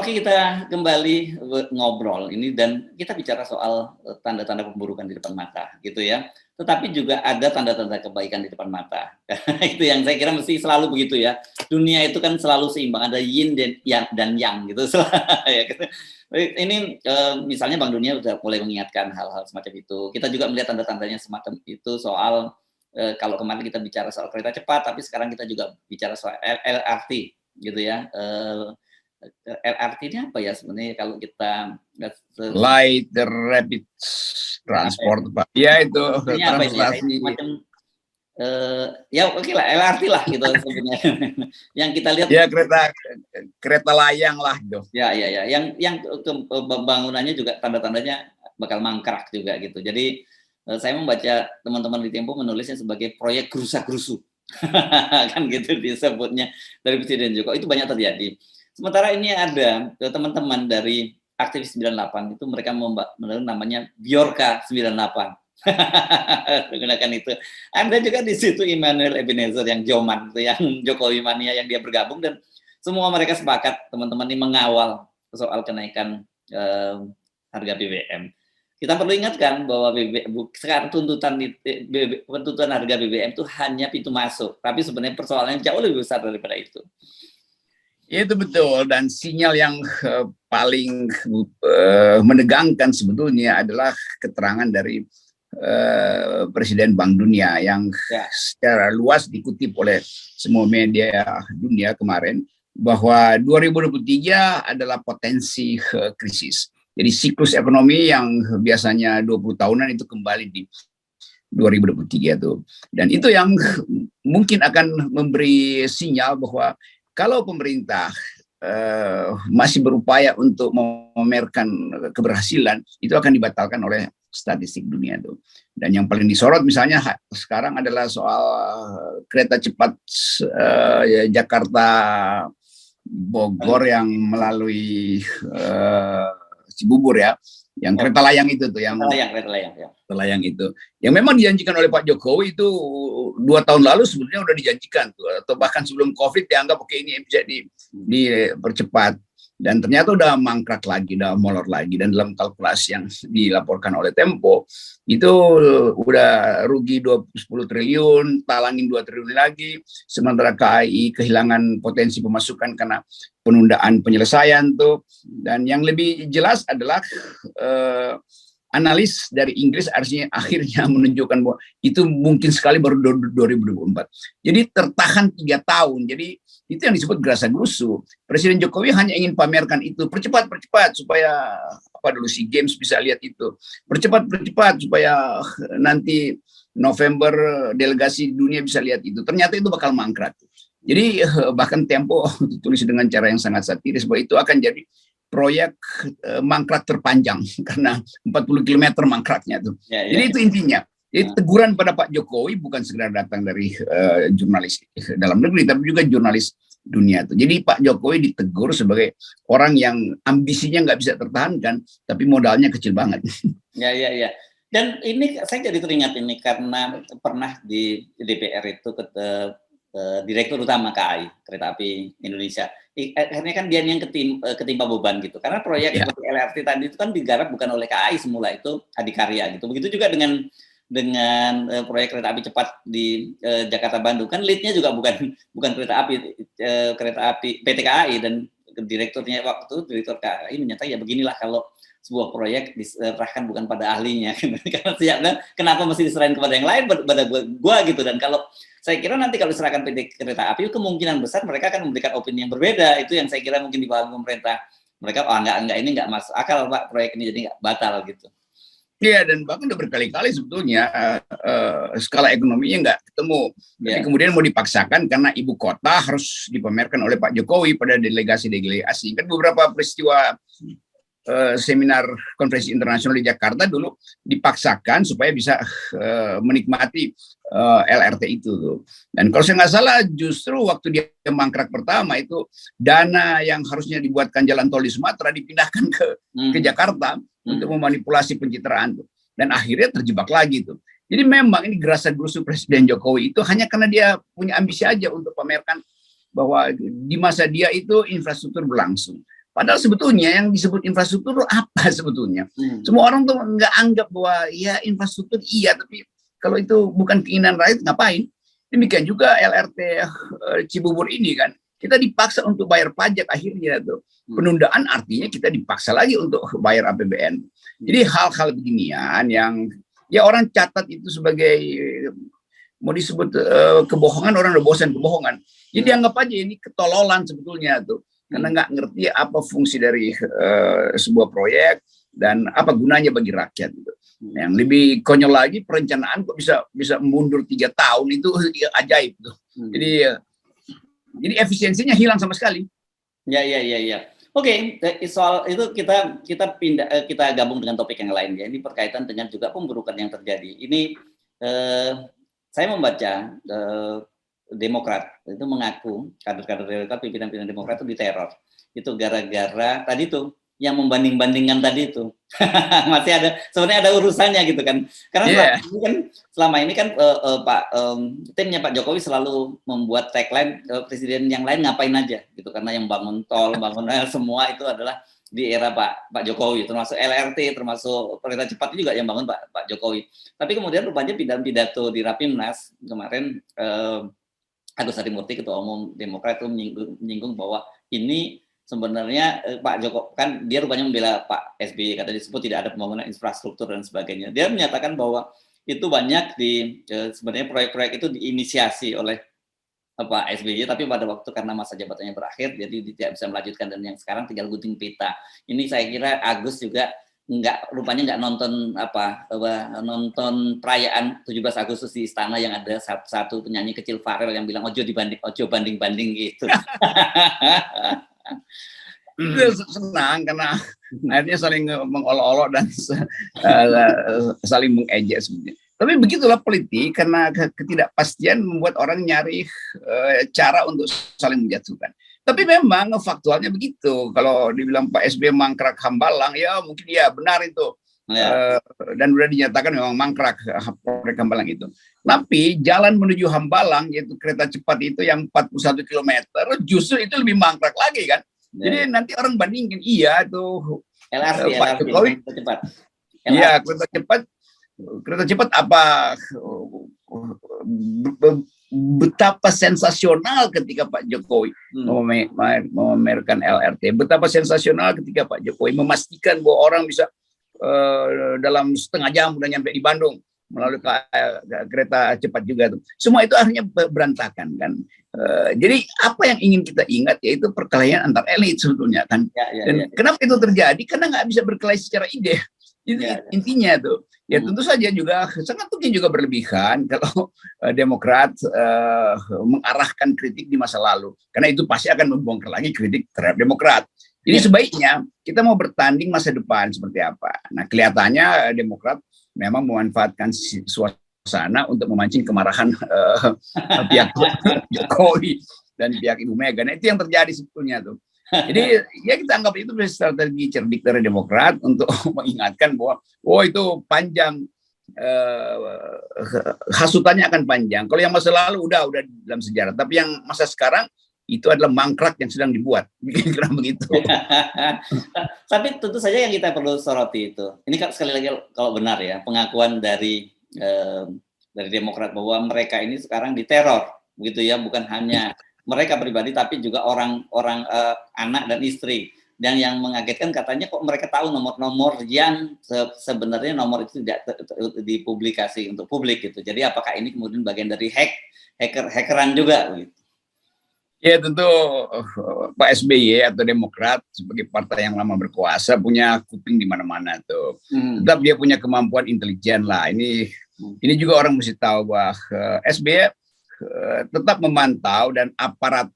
oke, kita kembali ngobrol ini dan kita bicara soal tanda-tanda pemburukan di depan mata, gitu ya. Tetapi juga ada tanda-tanda kebaikan di depan mata. Itu yang saya kira mesti selalu begitu ya. Dunia itu kan selalu seimbang, ada yin dan yang gitu. Ya, gitu. Ini misalnya Bank Dunia sudah mulai mengingatkan hal-hal semacam itu. Kita juga melihat tanda-tandanya semacam itu soal kalau kemarin kita bicara soal kereta cepat, tapi sekarang kita juga bicara soal LRT, gitu ya. LRT ini apa ya sebenarnya kalau kita Light Rapid Transport, Pak. Ya itu transportasi. Ya oke lah LRT lah gitu sebenarnya. Yang kita lihat ya kereta layang lah gitu. Ya. Yang pembangunannya juga tanda-tandanya bakal mangkrak juga gitu. Jadi saya membaca teman-teman di Tempo menulisnya sebagai proyek gerusa-gerusu. Kan gitu disebutnya dari Presiden Jokowi, itu banyak terjadi. Sementara ini ada teman-teman dari aktivis 98 itu mereka menaruh namanya Biorka 98. Menggunakan itu. Ada juga di situ Immanuel Ebenezer yang Joman itu, yang Jokowi mania yang dia bergabung, dan semua mereka sepakat teman-teman ini mengawal soal kenaikan harga BBM. Kita perlu ingatkan bahwa sekarang tuntutan harga BBM itu hanya pintu masuk, tapi sebenarnya persoalannya jauh lebih besar daripada itu. Itu betul, dan sinyal yang paling menegangkan sebetulnya adalah keterangan dari Presiden Bank Dunia yang secara luas dikutip oleh semua media dunia kemarin, bahwa 2023 adalah potensi krisis. Jadi siklus ekonomi yang biasanya 20 tahunan itu kembali di 2023 itu. Dan itu yang mungkin akan memberi sinyal bahwa kalau pemerintah masih berupaya untuk memamerkan keberhasilan, itu akan dibatalkan oleh statistik dunia itu. Dan yang paling disorot misalnya sekarang adalah soal kereta cepat Jakarta Bogor yang melalui Cibubur ya, yang kereta layang itu tuh, yang kereta layang itu, yang memang dijanjikan oleh Pak Jokowi itu 2 tahun lalu sebetulnya udah dijanjikan tuh, atau bahkan sebelum COVID dianggap oke ini bisa dipercepat, dan ternyata udah mangkrak lagi, udah molor lagi, dan dalam kalkulasi yang dilaporkan oleh Tempo itu udah rugi 10 triliun, talangin 2 triliun lagi, sementara KAI kehilangan potensi pemasukan karena penundaan penyelesaian tuh. Dan yang lebih jelas adalah analis dari Inggris akhirnya menunjukkan bahwa itu mungkin sekali baru 2024. Jadi tertahan 3 tahun. Jadi itu yang disebut gerasa-gerusu. Presiden Jokowi hanya ingin pamerkan itu, percepat supaya SEA Games bisa lihat itu, percepat supaya nanti November delegasi dunia bisa lihat itu. Ternyata itu bakal mangkrak. Jadi bahkan Tempo tulis dengan cara yang sangat satiris bahwa itu akan jadi proyek mangkrak terpanjang karena 40 km mangkraknya tuh. Jadi itu intinya. Jadi teguran pada Pak Jokowi bukan sekedar datang dari jurnalis dalam negeri, tapi juga jurnalis dunia tuh. Jadi Pak Jokowi ditegur sebagai orang yang ambisinya nggak bisa tertahankan, tapi modalnya kecil banget. Ya. Dan ini saya jadi teringat ini karena pernah di DPR itu Direktur Utama KAI, Kereta Api Indonesia. Akhirnya kan dia yang ketimpa beban gitu. Karena proyek seperti LRT tadi itu kan digarap bukan oleh KAI semula, itu adikarya gitu. Begitu juga dengan proyek kereta api cepat di Jakarta Bandung, kan lead-nya juga bukan kereta api PT KAI, dan direkturnya waktu direktur KAI menyatakan ya beginilah kalau sebuah proyek diserahkan bukan pada ahlinya. Karena kenapa mesti diserahin kepada yang lain, pada gua gitu. Dan kalau saya kira nanti kalau diserahkan PT Kereta Api, kemungkinan besar mereka akan memberikan opini yang berbeda. Itu yang saya kira mungkin dipahami pemerintah. Mereka enggak ini enggak masuk akal Pak proyek ini, jadi enggak batal gitu. Iya, dan bahkan udah berkali-kali sebetulnya skala ekonominya nggak ketemu. Tapi kemudian mau dipaksakan karena ibu kota harus dipamerkan oleh Pak Jokowi pada delegasi-delegasi. Kan beberapa peristiwa seminar konferensi internasional di Jakarta dulu dipaksakan supaya bisa menikmati LRT itu. Dan kalau saya nggak salah justru waktu dia mangkrak pertama itu dana yang harusnya dibuatkan jalan tol di Sumatera dipindahkan ke Jakarta untuk memanipulasi pencitraan tuh. Dan akhirnya terjebak lagi tuh. Jadi memang ini gerasa-gerusu Presiden Jokowi itu hanya karena dia punya ambisi aja untuk pamerkan bahwa di masa dia itu infrastruktur berlangsung. Padahal sebetulnya yang disebut infrastruktur apa sebetulnya? Semua orang tuh nggak anggap bahwa ya infrastruktur iya, tapi kalau itu bukan keinginan rakyat ngapain? Demikian juga LRT Cibubur ini kan, kita dipaksa untuk bayar pajak akhirnya tuh. Penundaan artinya kita dipaksa lagi untuk bayar APBN. Jadi hal-hal beginian yang ya orang catat itu sebagai mau disebut kebohongan, orang udah bosan kebohongan. Jadi anggap aja ini ketololan sebetulnya tuh. Karena nggak ngerti apa fungsi dari sebuah proyek dan apa gunanya bagi rakyat. Gitu. Yang lebih konyol lagi, perencanaan kok bisa mundur 3 tahun, itu ajaib tuh. Jadi efisiensinya hilang sama sekali. Ya. Oke, soal itu kita gabung dengan topik yang lain ya. Ini berkaitan dengan juga pemburukan yang terjadi. Ini saya membaca Demokrat itu mengaku kader-kader Demokrat, pimpinan-pimpinan Demokrat itu diteror. Itu gara-gara tadi tuh yang membanding-bandingkan tadi itu. Masih ada sebenarnya ada urusannya gitu kan. Karena selama ini kan timnya Pak Jokowi selalu membuat tagline presiden yang lain ngapain aja gitu, karena yang bangun tol, bangun semua itu adalah di era Pak Jokowi, termasuk LRT, termasuk kereta cepat juga yang bangun Pak Jokowi. Tapi kemudian rupanya pidato di Rapimnas kemarin Agus Harimurti, Ketua Umum Demokrat, itu menyinggung bahwa ini sebenarnya Pak Jokowi kan dia rupanya membela Pak SBY, kata disebut tidak ada pembangunan infrastruktur dan sebagainya. Dia menyatakan bahwa itu banyak sebenarnya proyek-proyek itu diinisiasi oleh Pak SBY, tapi pada waktu karena masa jabatannya berakhir, jadi tidak bisa melanjutkan, dan yang sekarang tinggal gunting pita. Ini saya kira Agus juga rupanya nggak nonton perayaan 17 Agustus di istana yang ada satu penyanyi kecil Farel yang bilang ojo banding-banding gitu. Senang karena akhirnya saling mengolok-olok dan saling mengejek sebenarnya. Tapi begitulah politik, karena ketidakpastian membuat orang nyari cara untuk saling menjatuhkan. Tapi memang faktualnya begitu. Kalau dibilang Pak SBY mangkrak Hambalang, ya mungkin ya benar itu. Dan sudah dinyatakan memang mangkrak proyek Hambalang itu. Tapi jalan menuju Hambalang, yaitu kereta cepat itu yang 41 km, justru itu lebih mangkrak lagi kan. Jadi nanti orang bandingkan, iya tuh Pak Jokowi. Iya, kereta cepat apa betapa sensasional ketika Pak Jokowi memamerkan LRT, betapa sensasional ketika Pak Jokowi memastikan bahwa orang bisa dalam setengah jam udah nyampe di Bandung melalui kereta cepat juga tuh. Semua itu akhirnya berantakan kan. Jadi apa yang ingin kita ingat yaitu perkelahian antar elit sebetulnya kan. Dan kenapa itu terjadi? Karena nggak bisa berkelahi secara ide. Itu intinya tuh. Ya tentu saja juga sangat mungkin juga berlebihan kalau Demokrat mengarahkan kritik di masa lalu, karena itu pasti akan membongkar lagi kritik terhadap Demokrat. Jadi sebaiknya kita mau bertanding masa depan seperti apa. Nah kelihatannya Demokrat memang memanfaatkan suasana untuk memancing kemarahan pihak Jokowi dan pihak Ibu Mega. Nah itu yang terjadi sebetulnya tuh. Jadi ya kita anggap itu strategi cerdik dari Demokrat untuk mengingatkan bahwa itu panjang, hasutannya akan panjang. Kalau yang masa lalu udah dalam sejarah, tapi yang masa sekarang itu adalah mangkrak yang sedang dibuat. Kira begitu. Tapi tentu saja yang kita perlu soroti itu, ini sekali lagi kalau benar ya pengakuan dari Demokrat bahwa mereka ini sekarang diteror, begitu ya, bukan hanya mereka pribadi tapi juga orang anak dan istri. Dan yang mengagetkan katanya kok mereka tahu nomor-nomor yang sebenarnya nomor itu tidak dipublikasi untuk publik gitu. Jadi apakah ini kemudian bagian dari hackeran juga gitu? Ya tentu Pak SBY atau Demokrat sebagai partai yang lama berkuasa punya kuping di mana-mana tuh. Tetap dia punya kemampuan intelijen lah. Ini juga orang mesti tahu bahwa SBY tetap memantau, dan aparat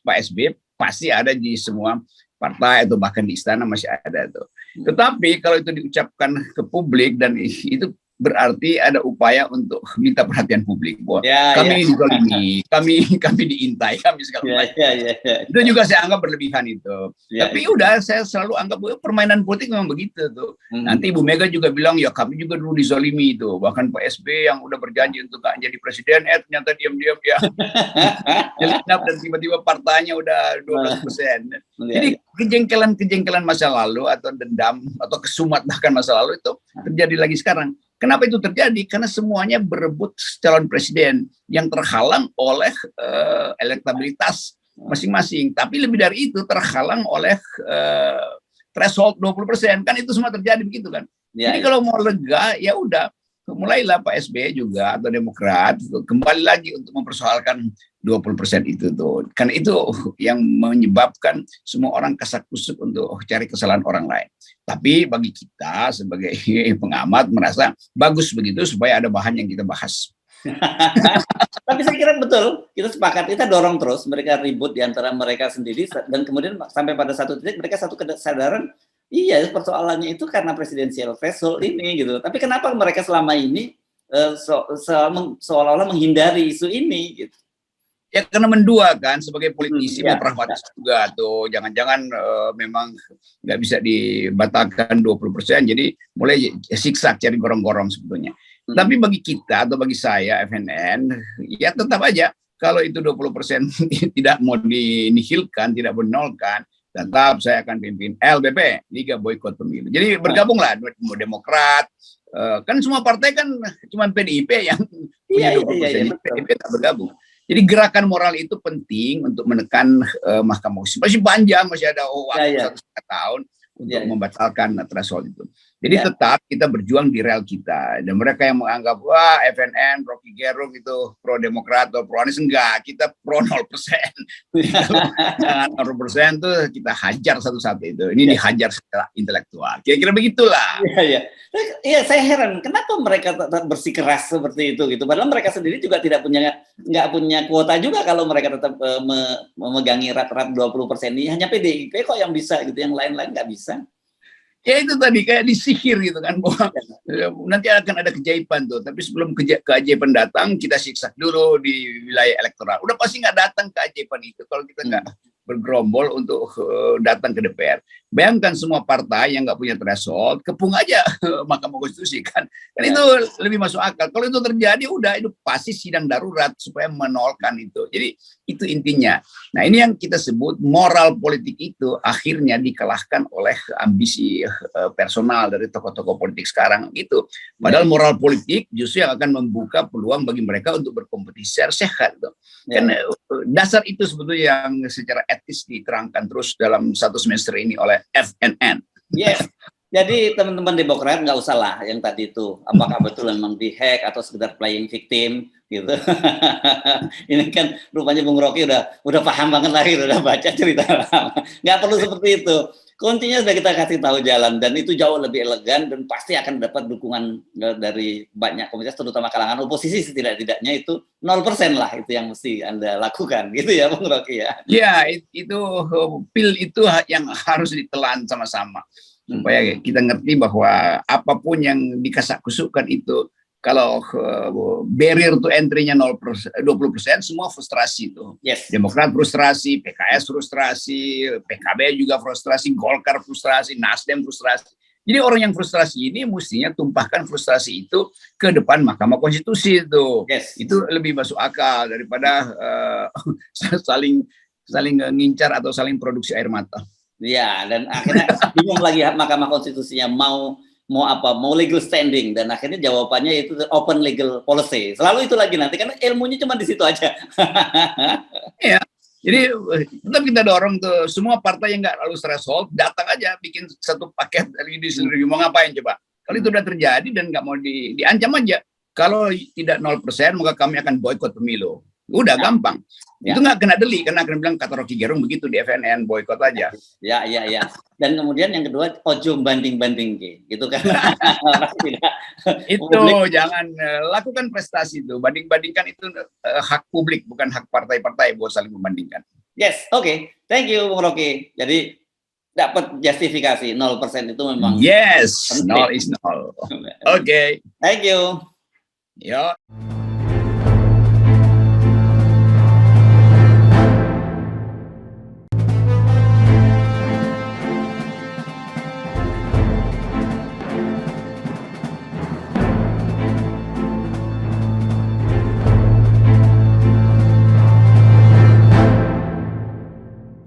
Pak SBY pasti ada di semua partai atau bahkan di istana masih ada tuh. Tetapi kalau itu diucapkan ke publik dan itu berarti ada upaya untuk minta perhatian publik. Bahwa Ya, kami ya. dizalimi, kami diintai, kami segala Ya, macam. ya, ya, ya. Itu juga saya anggap berlebihan itu. Ya, Tapi ya. udah saya selalu anggap permainan politik memang begitu tuh. Nanti Ibu Mega juga bilang ya kami juga dulu dizalimi itu. Bahkan Pak SB yang udah berjanji untuk gak jadi presiden, ternyata diam-diam dia nyelinap dan tiba-tiba partainya udah 12%. Ya, Jadi ya. kejengkelan-kejengkelan masa lalu atau dendam atau kesumat bahkan masa lalu itu terjadi lagi sekarang. Kenapa itu terjadi? Karena semuanya berebut calon presiden yang terhalang oleh elektabilitas masing-masing. Tapi lebih dari itu terhalang oleh threshold 20%. Kan itu semua terjadi begitu kan. Ya, Jadi ya. kalau mau lega ya udah mulailah Pak SBY juga atau Demokrat kembali lagi untuk mempersoalkan 20% itu tuh. Karena itu yang menyebabkan semua orang kasak-kusuk untuk cari kesalahan orang lain. Tapi bagi kita sebagai pengamat merasa bagus begitu supaya ada bahan yang kita bahas. Tapi saya kira betul, kita sepakat, kita dorong terus mereka ribut di antara mereka sendiri dan kemudian sampai pada satu titik mereka satu kesadaran, iya persoalannya itu karena presidensial threshold ini gitu. Tapi kenapa mereka selama ini seolah-olah menghindari isu ini gitu. Ya karena mendua kan sebagai politisi Ya, mau pragmatis juga tuh, jangan-jangan memang nggak bisa dibatalkan 20%, jadi mulai siksak cari gorong-gorong sebetulnya. Tapi bagi kita atau bagi saya FNN, ya tetap aja kalau itu 20% tidak mau dinihilkan, tidak menolkan, tetap saya akan pimpin LBP, Liga Boykot Pemilu. Jadi bergabunglah Demokrat, kan semua partai kan cuma PDIP yang punya 20%, PDIP tak bergabung. Jadi gerakan moral itu penting untuk menekan Mahkamah Konstitusi. Masih panjang, masih ada waktu 1,5 tahun untuk membatalkan threshold itu. Jadi tetap kita berjuang di rel kita. Dan mereka yang menganggap, wah FNN, Rocky Gerung itu pro-Demokrat atau pro-Anies, enggak. Kita pro 0%. Jangan 0% tuh kita hajar satu-satu itu. Ini dihajar secara intelektual. Kira-kira begitulah. Iya, saya heran. Kenapa mereka tetap bersikeras seperti itu gitu. Padahal mereka sendiri juga nggak punya kuota juga kalau mereka tetap memegangi rat-rat 20% ini. Hanya PDIP kok yang bisa gitu. Yang lain-lain nggak bisa. Ya itu tadi kayak disihir gitu kan, bahwa nanti akan ada keajaiban tuh, tapi sebelum keajaiban datang kita siksa dulu di wilayah elektoral. Udah pasti nggak datang keajaiban itu kalau kita nggak bergerombol untuk datang ke DPR. Bayangkan semua partai yang nggak punya threshold kepung aja Mahkamah Konstitusi kan itu lebih masuk akal. Kalau itu terjadi udah itu pasti sidang darurat supaya menolkan itu. Jadi itu intinya. Nah ini yang kita sebut moral politik itu akhirnya dikalahkan oleh ambisi personal dari tokoh-tokoh politik sekarang gitu. Padahal moral politik justru yang akan membuka peluang bagi mereka untuk berkompetisi secara sehat. Kan dasar itu sebetulnya yang secara etis diterangkan terus dalam satu semester ini oleh FNN. Yes. Jadi teman-teman Demokrat nggak usah lah yang tadi itu apakah betul memang dihack atau sekedar playing victim gitu. Ini kan rupanya Bung Rocky udah paham banget lah, udah baca cerita lama. Nggak perlu seperti itu. Kuncinya sudah kita kasih tahu jalan dan itu jauh lebih elegan dan pasti akan dapat dukungan dari banyak komunitas terutama kalangan oposisi, setidak-tidaknya itu 0% lah itu yang mesti Anda lakukan gitu ya Bung Rocky ya. Ya itu pil itu yang harus ditelan sama-sama supaya kita ngerti bahwa apapun yang dikasak-kusukkan itu kalau barrier to entry-nya 20% semua frustrasi itu. Demokrat frustrasi, PKS frustrasi, PKB juga frustrasi, Golkar frustrasi, Nasdem frustrasi. Jadi orang yang frustrasi ini mestinya tumpahkan frustrasi itu ke depan Mahkamah Konstitusi itu. Itu lebih masuk akal daripada saling ngincar atau saling produksi air mata. Ya, dan akhirnya bingung lagi Mahkamah Konstitusinya mau legal standing, dan akhirnya jawabannya itu open legal policy. Selalu itu lagi nanti karena ilmunya cuma di situ aja. Ya, jadi tetap kita dorong tuh semua partai yang nggak lalu threshold datang aja bikin satu paket dari sendiri mau ngapain coba. Kalau itu udah terjadi dan nggak mau diancam aja. Kalau tidak 0% maka kami akan boykot pemilu. Udah gampang. Itu nggak kena deli karena akan bilang kata Rocky Gerung begitu di FNN, boykot aja. Ya. Dan kemudian yang kedua ojo banding-banding gitu kan. Itu jangan lakukan prestasi itu. Banding-bandingkan itu hak publik bukan hak partai-partai buat saling membandingkan. Yes, oke. Thank you Bung Rocky. Jadi dapat justifikasi 0% itu memang yes, 0 is 0. Oke. Thank you. Yo.